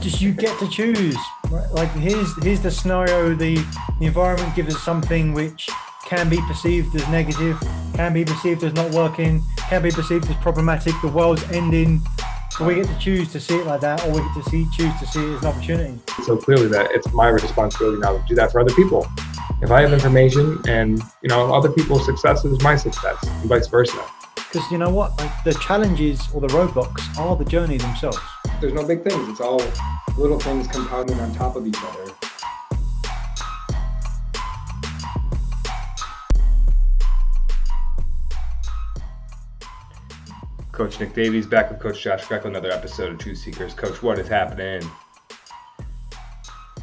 just you get to choose. Right? Like here's the scenario. The environment gives us something which can be perceived as negative, can be perceived as not working, can be perceived as problematic. The world's ending. But we get to choose to see it like that, or we get to choose to see it as an opportunity. So clearly that it's my responsibility now to do that for other people. If I have information and, other people's success is my success and vice versa. Because you know what? Like, the challenges or the roadblocks are the journey themselves. There's no big things. It's all little things compounding on top of each other. Coach Nick Davies back with Coach Josh Greco, another episode of Truth Seekers. Coach, what is happening?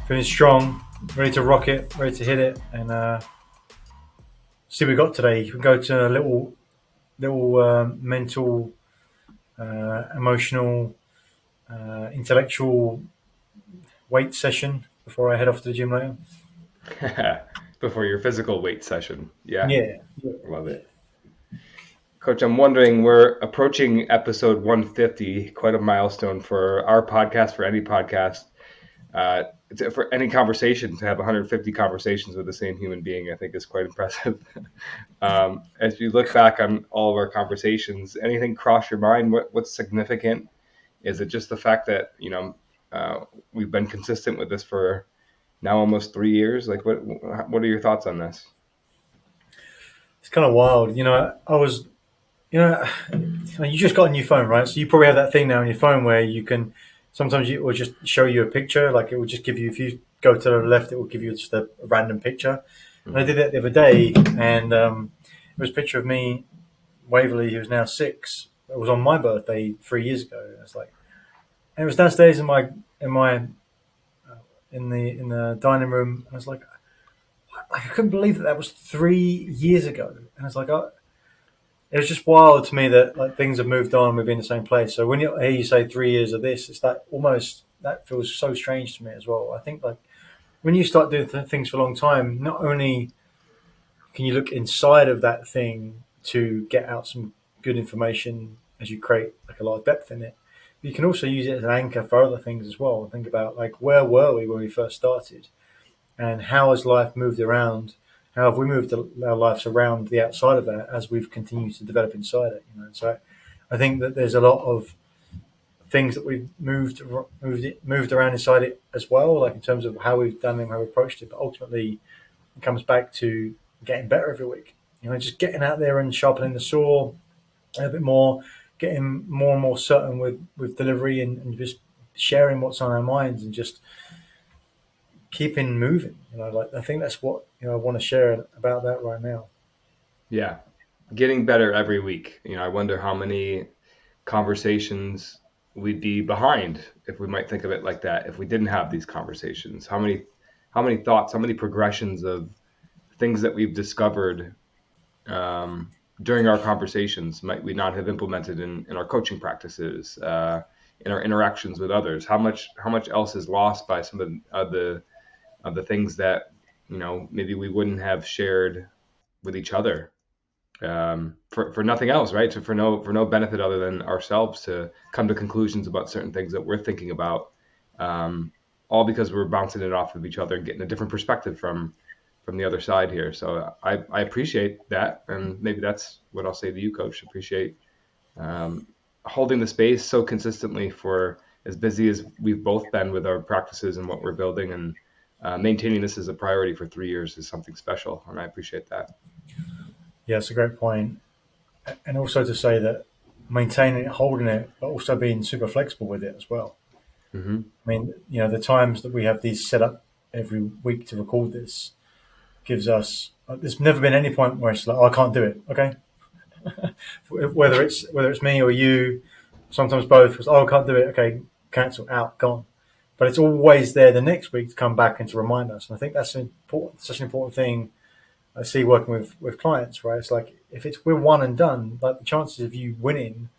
Feeling strong, ready to rock it, ready to hit it, and see what we got today. We go to a little mental, emotional, intellectual weight session before I head off to the gym later. Before your physical weight session. Yeah. Love it. Coach, I'm wondering, we're approaching episode 150, quite a milestone for our podcast, for any podcast. For any conversation, to have 150 conversations with the same human being, I think is quite impressive. As you look back on all of our conversations, anything cross your mind? What's significant? Is it just the fact that, we've been consistent with this for now almost 3 years? Like, what are your thoughts on this? It's kind of wild. You just got a new phone, right? So you probably have that thing now on your phone where you can, sometimes it will just show you a picture. Like it will just give you, if you go to the left, it will give you just a random picture. And I did that the other day, and it was a picture of me, Waverley, who's now 6. It was on my birthday 3 years ago. And it was downstairs in the dining room. I was like, I couldn't believe that was 3 years ago. And it's like, it was just wild to me that like things have moved on. We've been in the same place. So when you hear you say 3 years of this, it's like almost, that feels so strange to me as well. I think like when you start doing things for a long time, not only can you look inside of that thing to get out some good information as you create like a lot of depth in it, but you can also use it as an anchor for other things as well. Think about like, where were we when we first started, and how has life moved around? How have we moved our lives around the outside of that as we've continued to develop inside it? So I think that there's a lot of things that we've moved around inside it as well, like in terms of how we've done and how we've approached it. But ultimately, it comes back to getting better every week. Just getting out there and sharpening the saw a bit more, getting more and more certain with delivery, and just sharing what's on our minds, and just keeping moving. I think that's what I want to share about that right now. Yeah, getting better every week. I wonder how many conversations we'd be behind, if we might think of it like that, if we didn't have these conversations. How many thoughts, how many progressions of things that we've discovered during our conversations might we not have implemented in our coaching practices, in our interactions with others? How much else is lost by some of the things that maybe we wouldn't have shared with each other, for nothing else, right? So for no benefit other than ourselves to come to conclusions about certain things that we're thinking about, all because we're bouncing it off of each other and getting a different perspective from the other side here. So I appreciate that, and maybe that's what I'll say to you, Coach. Appreciate holding the space so consistently for as busy as we've both been with our practices and what we're building, and maintaining this as a priority for 3 years is something special, and I appreciate that. Yeah, it's a great point. And also to say that maintaining it, holding it, but also being super flexible with it as well. Mm-hmm. I mean, the times that we have these set up every week to record this gives us, there's never been any point where it's like, I can't do it. Okay. whether it's me or you, sometimes both, was, I can't do it. Okay. Cancel, out, gone. But it's always there the next week to come back and to remind us. And I think that's such an important thing I see working with clients, right? It's like, if we're one and done, like the chances of you winning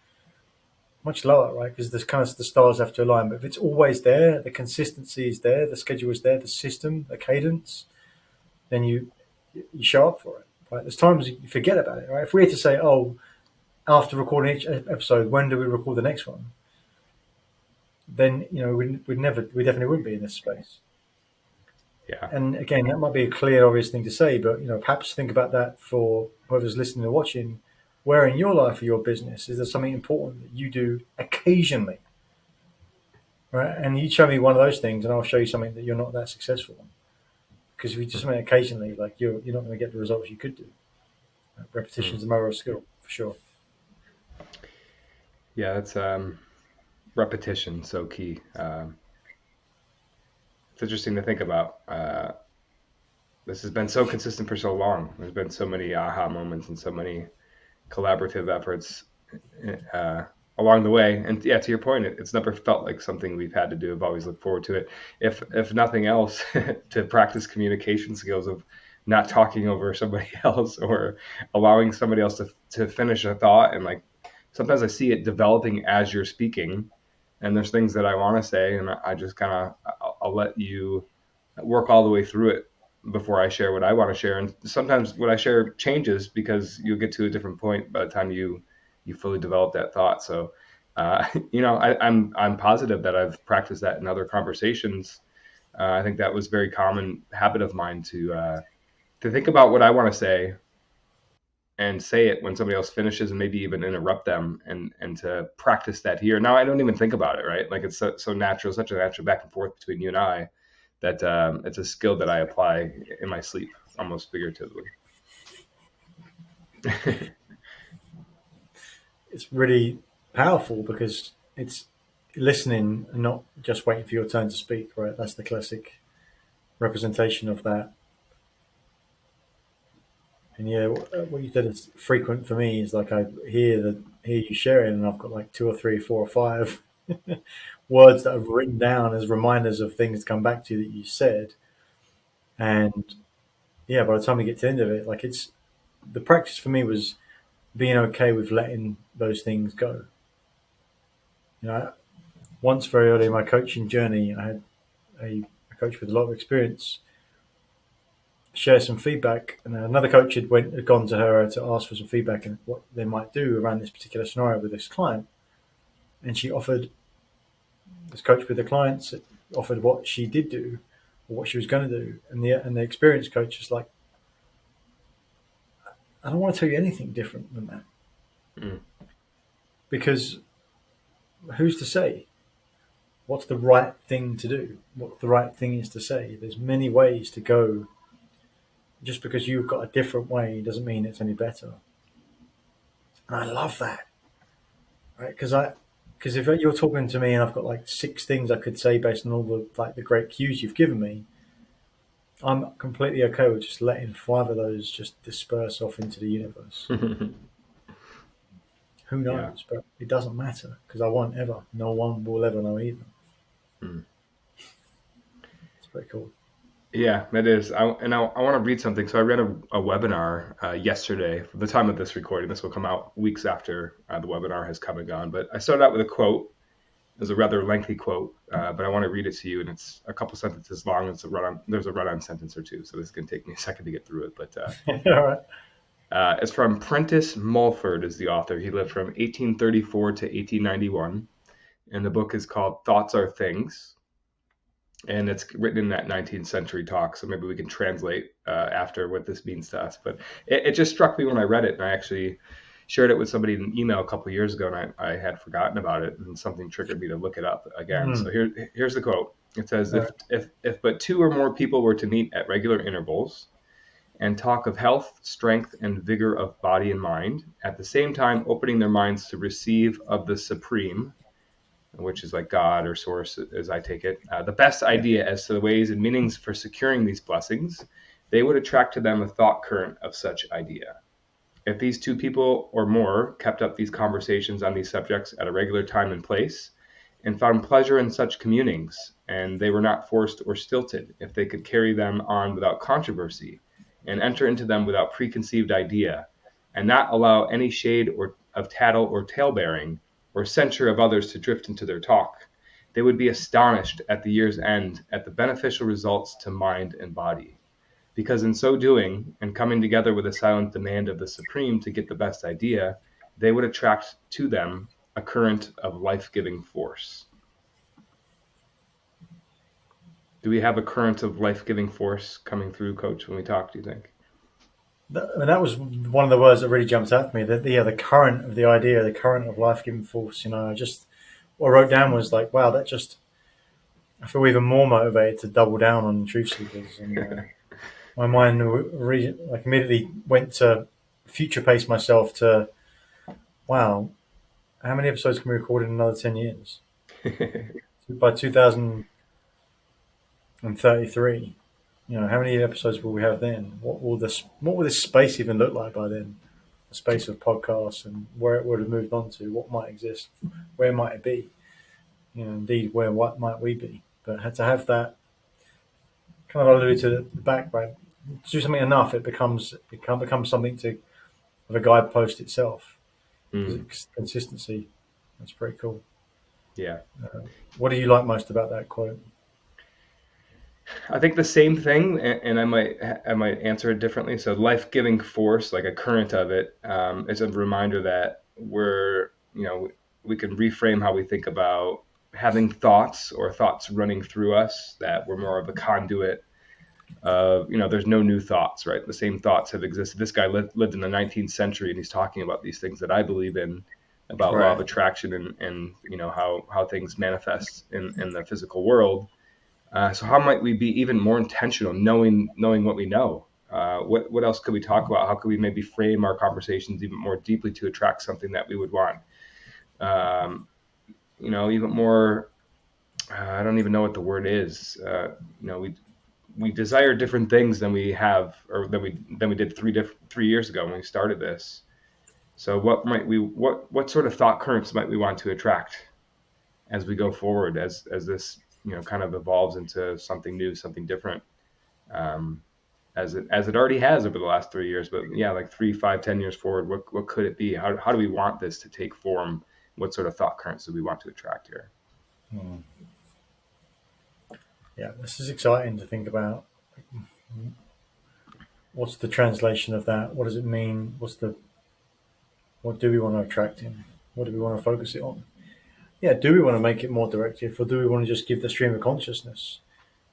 much lower, right? Because there's kind of the stars have to align. But if it's always there, the consistency is there, the schedule is there, the system, the cadence, then you show up for it, right? There's times you forget about it, right? If we had to say, after recording each episode, when do we record the next one? then we definitely wouldn't be in this space. Yeah. And again, that might be a clear, obvious thing to say, but perhaps think about that for whoever's listening or watching. Where in your life or your business is there something important that you do occasionally, right? And you show me one of those things, and I'll show you something that you're not that successful on. Because if you do something occasionally, like you're not going to get the results you could do. Repetition Mm. is the mother of skill, for sure. Yeah, that's repetition so key. It's interesting to think about. This has been so consistent for so long. There's been so many aha moments and so many collaborative efforts uh, along the way. And yeah, to your point, it's never felt like something we've had to do. I've always looked forward to it. If nothing else, to practice communication skills of not talking over somebody else or allowing somebody else to finish a thought. And like sometimes I see it developing as you're speaking, and there's things that I want to say, and I just kind of I'll let you work all the way through it before I share what I want to share. And sometimes what I share changes because you'll get to a different point by the time you fully develop that thought. So, I'm positive that I've practiced that in other conversations. I think that was a very common habit of mine to think about what I want to say and say it when somebody else finishes and maybe even interrupt them and to practice that here. Now I don't even think about it, right? Like it's so natural, such a natural back and forth between you and I that it's a skill that I apply in my sleep, almost figuratively. It's really powerful because it's listening and not just waiting for your turn to speak, right? That's the classic representation of that. And yeah, what you said is frequent for me is like I hear you sharing, and I've got like two or three, four or five words that I've written down as reminders of things to come back to that you said. And yeah, by the time we get to the end of it, like it's the practice for me was being okay with letting those things go. Once very early in my coaching journey, I had a coach with a lot of experience share some feedback, and another coach had gone to her to ask for some feedback and what they might do around this particular scenario with this client. And she offered this coach with the clients offered what she did do or what she was going to do, and the experienced coach was like, I don't want to tell you anything different than that Mm. because who's to say what's the right thing to do, what the right thing is to say? There's many ways to go. Just because you've got a different way doesn't mean it's any better. And I love that, right? Because if you're talking to me and I've got like six things I could say based on all the great cues you've given me, I'm completely okay with just letting five of those just disperse off into the universe. Who Yeah. knows? But it doesn't matter because I won't ever. No one will ever know either. Mm. It's pretty cool. Yeah, that is. I want to read something. So I read a webinar yesterday. For the time of this recording, this will come out weeks after the webinar has come and gone. But I started out with a quote. It was a rather lengthy quote, but I want to read it to you, and it's a couple sentences long. There's a run-on sentence or two, so this is going to take me a second to get through it. But All right. it's from Prentice Mulford is the author. He lived from 1834 to 1891, and the book is called Thoughts Are Things, and it's written in that 19th century talk. So maybe we can translate after what this means to us. But it just struck me when I read it, and I actually shared it with somebody in an email a couple of years ago, and I had forgotten about it, and something triggered me to look it up again. So Mm. here's the quote. It says, All right. if but two or more people were to meet at regular intervals and talk of health, strength, and vigor of body and mind, at the same time opening their minds to receive of the supreme, which is like God or source, as I take it, the best Yeah. idea as to the ways and meanings for securing these blessings, they would attract to them a thought current of such idea. If these two people or more kept up these conversations on these subjects at a regular time and place, and found pleasure in such communings, and they were not forced or stilted, if they could carry them on without controversy, and enter into them without preconceived idea, and not allow any shade or of tattle or tale-bearing, or censure of others to drift into their talk, they would be astonished at the year's end at the beneficial results to mind and body. Because in so doing, and coming together with a silent demand of the Supreme to get the best idea, they would attract to them a current of life giving force. Do we have a current of life-giving force coming through, Coach, when we talk, do you think? And that was one of the words that really jumped out at me. That the current of the idea, the current of life giving force. I just what I wrote down was like, wow, that just I feel even more motivated to double down on truth seekers. And my mind like immediately went to future pace myself to wow, how many episodes can we record in another 10 years? By 2033, how many episodes will we have then? What will this space even look like by then? A space of podcasts and where it would have moved on to, what might exist, where might it be? Indeed, what might we be? But had to have that kind of alluded to the background. To do something enough, it can become something to of a guidepost itself. Because Mm, it's consistency. That's pretty cool. yeah. What do you like most about that quote? I think the same thing, and I might answer it differently. So, life-giving force, like a current of it, is a reminder that we can reframe how we think about having thoughts or thoughts running through us. That we're more of a conduit of, there's no new thoughts, right? The same thoughts have existed. This guy lived in the 19th century, and he's talking about these things that I believe in, about law of Right. attraction and how things manifest in the physical world. So how might we be even more intentional, knowing what we know? What else could we talk about? How could we maybe frame our conversations even more deeply to attract something that we would want? Even more. I don't even know what the word is. We desire different things than we have, or than we did 3 years ago when we started this. So what sort of thought currents might we want to attract as we go forward, as this kind of evolves into something new, something different, um, as it already has over the last 3 years. But yeah, like 3, 5, 10 years forward, what could it be? How do we want this to take form? What sort of thought currents do we want to attract here? Hmm. Yeah, this is exciting to think about. What's the translation of that? What does it mean? What do we want to attract in? What do we want to focus it on? Yeah, do we want to make it more directive, or do we want to just give the stream of consciousness?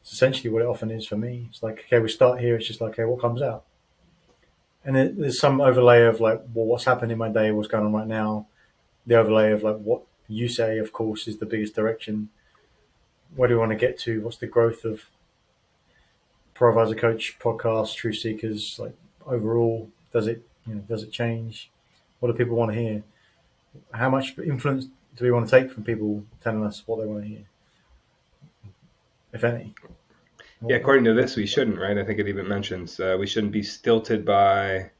It's essentially what it often is for me. It's like, okay, we start here. It's just like, okay, what comes out? And there's some overlay of like, well, what's happening in my day, what's going on right now. The overlay of like what you say, of course, is the biggest direction. Where do we want to get to? What's the growth of Pro Advisor Coach podcast, Truth Seekers? Like overall, does it change? What do people want to hear? How much influence do we want to take from people telling us what they want to hear, if any? Yeah, What, according to what, this, we shouldn't, right? I think it even mentions we shouldn't be stilted by.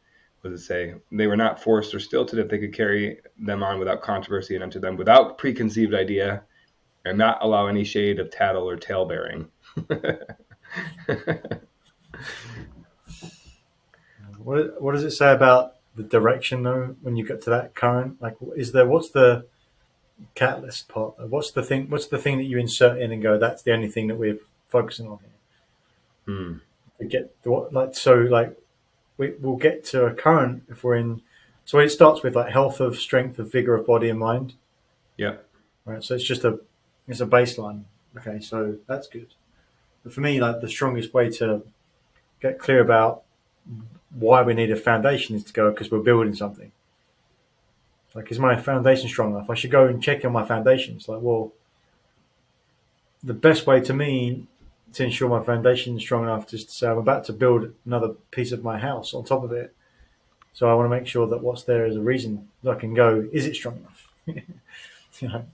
What does it say? They were not forced or stilted if they could carry them on without controversy and enter them without preconceived idea, and not allow any shade of tattle or tale bearing. what does it say about the direction though? When you get to that current, like, what's the catalyst part? What's the thing? What's the thing that you insert in and go? That's the only thing that we're focusing on here. Hmm. To get what like so like we'll get to a current if we're in. So it starts with like health of strength of vigor of body and mind, Yep. right? So it's a baseline. Okay, so that's good. But for me, like the strongest way to get clear about why we need a foundation is to go because we're building something. Like, is my foundation strong enough? I should go and check on my foundations. Like, well, the best way to me to ensure my foundation is strong enough is to say I'm about to build another piece of my house on top of it. So I want to make sure that what's there is a reason that I can go. Is it strong enough? you know,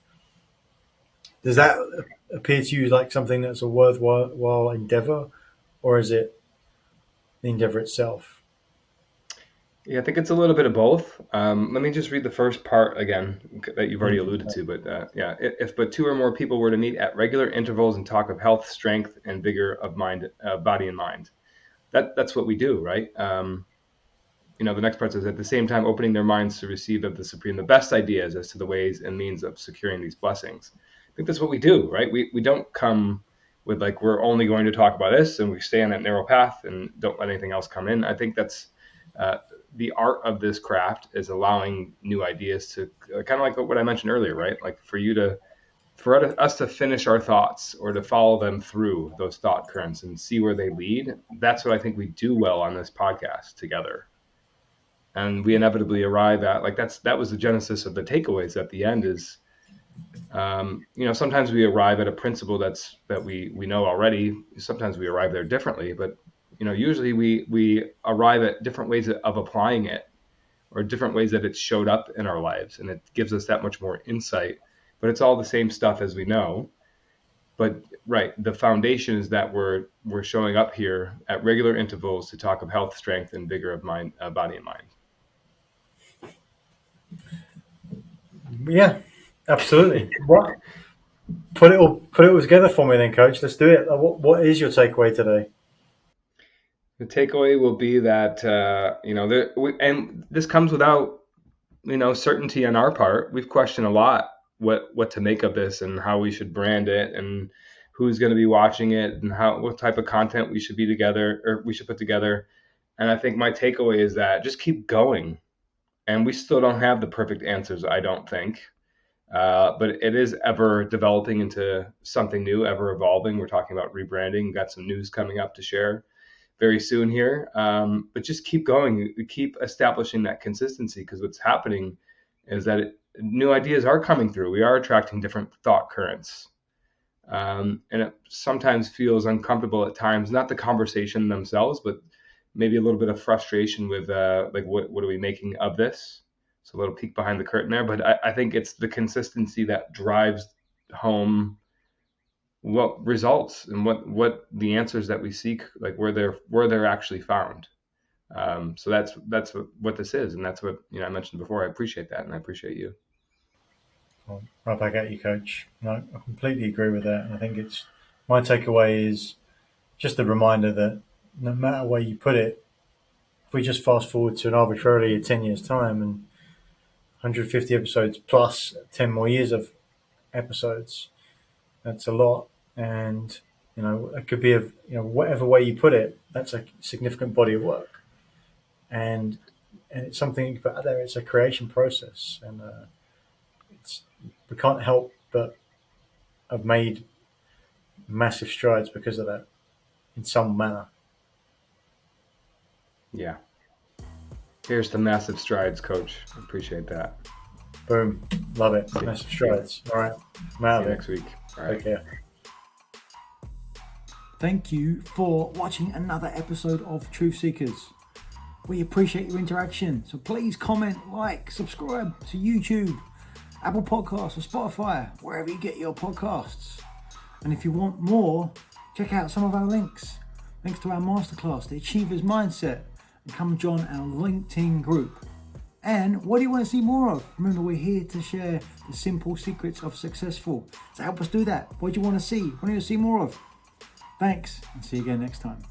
does Yeah. that appear to you like something that's a worthwhile endeavor, or is it the endeavor itself? Yeah, I think it's a little bit of both. Let me just read the first part again that you've already alluded to. But yeah, if but two or more people were to meet at regular intervals and talk of health, strength, and vigor of mind, body and mind, that's what we do, right? The next part says at the same time opening their minds to receive of the Supreme the best ideas as to the ways and means of securing these blessings. I think that's what we do, right? We don't come with like we're only going to talk about this and we stay on that narrow path and don't let anything else come in. I think that's uh, the art of this craft is allowing new ideas to kind of like what I mentioned earlier, right? Like for you to for us to finish our thoughts or to follow them through those thought currents and see where they lead. That's what I think we do well on this podcast together. And we inevitably arrive at, like, that was the genesis of the takeaways at the end is, sometimes we arrive at a principle that we know already. Sometimes we arrive there differently, but usually we arrive at different ways of applying it, or different ways that it showed up in our lives, and it gives us that much more insight. But it's all the same stuff as we know. But right, the foundation is that we're showing up here at regular intervals to talk of health, strength, and vigor of mind, body and mind. Yeah, absolutely. What? Put it all together for me, then, Coach. Let's do it. What is your takeaway today? The takeaway will be that and this comes without certainty on our part. We've questioned a lot what to make of this and how we should brand it and who's going to be watching it and what type of content we should put together. And I think my takeaway is that just keep going. And we still don't have the perfect answers, I don't think. But it is ever developing into something new, ever evolving. We're talking about rebranding. Got some news coming up to share very soon here. But just keep going, keep establishing that consistency, because what's happening is that new ideas are coming through. We are attracting different thought currents. And it sometimes feels uncomfortable at times, not the conversation themselves, but maybe a little bit of frustration with what are we making of this? It's a little peek behind the curtain there, but I think it's the consistency that drives home what results and what the answers that we seek, like where they're actually found. So that's what this is, and that's what I mentioned before. I appreciate that, and I appreciate you. Well, right back at you, Coach. No, I completely agree with that, and I think it's my takeaway is just a reminder that no matter where you put it, if we just fast forward to an arbitrarily 10 years time and 150 episodes plus 10 more years of episodes, that's a lot. And it could be whatever way you put it, that's a significant body of work, and it's something you put out there. It's a creation process, and we can't help but have made massive strides because of that in some manner. Yeah. Here's the massive strides, Coach. I appreciate that. Boom. Love it. Massive strides. All right. I'm out See you of next week. All right. Take care. Thank you for watching another episode of Truth Seekers. We appreciate your interaction, so please comment, like, subscribe to YouTube, Apple Podcasts, or Spotify, wherever you get your podcasts. And if you want more, check out some of our links to our masterclass, The Achiever's Mindset, and come join our LinkedIn group. And what do you want to see more of? Remember, we're here to share the simple secrets of successful. So help us do that. What do you want to see? What do you want to see more of? Thanks, and see you again next time.